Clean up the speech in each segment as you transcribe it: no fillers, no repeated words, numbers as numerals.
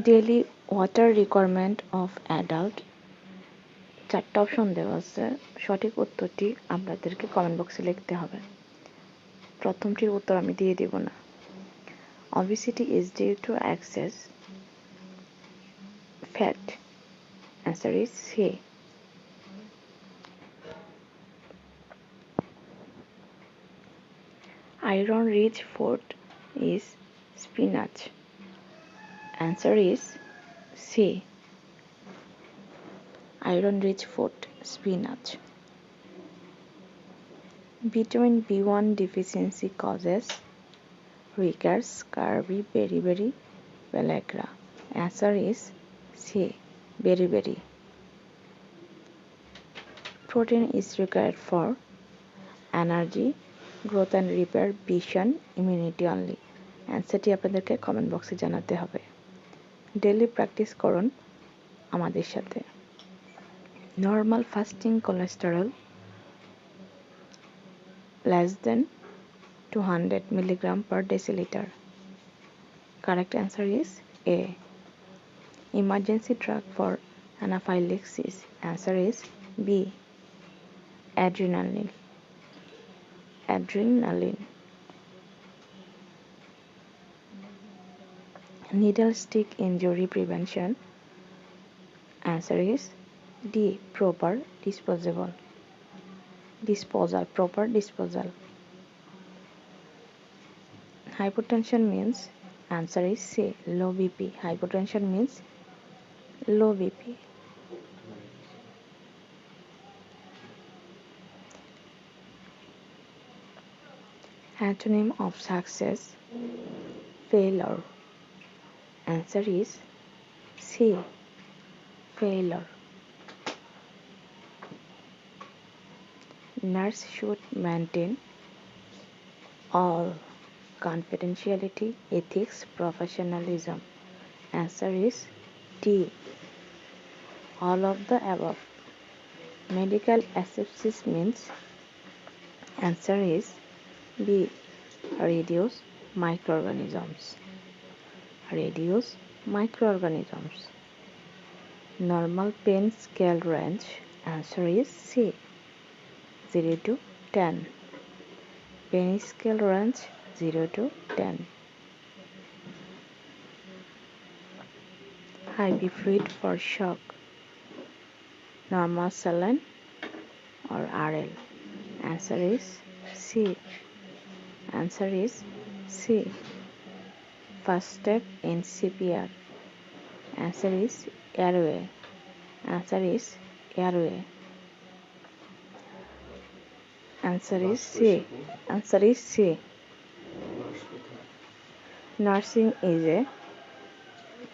Daily water requirement of adult. 4টা option দেওয়া আছে, সঠিক উত্তরটি আপনাদেরকে কমেন্ট বক্সে লিখতে হবে। প্রথমটির উত্তর আমি দিয়ে দেব না। Obesity is due to excess fat. Answer is C. Iron-rich food is spinach. Answer is C. Iron-rich food, spinach. Vitamin B1 deficiency causes rickets, scurvy, beriberi, pellagra. Answer is C. Beriberi. Protein is required for energy, growth and repair, vision, immunity only. অ্যান্সারটি আপনাদেরকে comment বক্সে জানাতে হবে। Daily practice করুন আমাদের সাথে। Normal fasting cholesterol less than 200 milligram per deciliter. Correct answer is A. Emergency drug for anaphylaxis. Answer is B. Adrenaline. Needle stick injury prevention. Answer is D. Proper disposal. Hypotension means, answer is C. Low BP. Hypotension means low BP. Antonym of success, failure. Answer is C. Failure. Nurse should maintain all confidentiality, ethics, professionalism. Answer is D. All of the above. Medical asepsis means, answer is B. Reduce microorganisms. Normal pain scale range. Answer is C. 0 to 10. Pain scale range 0 to 10. IV fluid for shock. Normal saline or RL. Answer is C. First step in CPR. Answer is airway. Answer is C. Nursing is a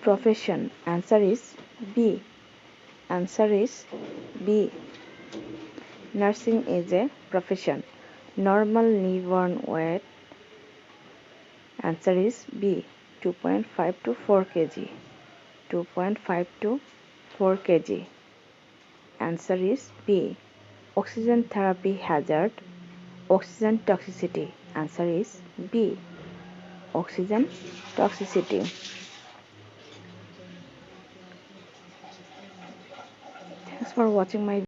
profession. Answer is B. Nursing is a profession. Normal newborn weight. Answer is B. 2.5 to 4 kg. 2.5 to 4 kg. Answer is B. Oxygen therapy hazard. Oxygen toxicity. Answer is B. Oxygen toxicity. Thanks for watching my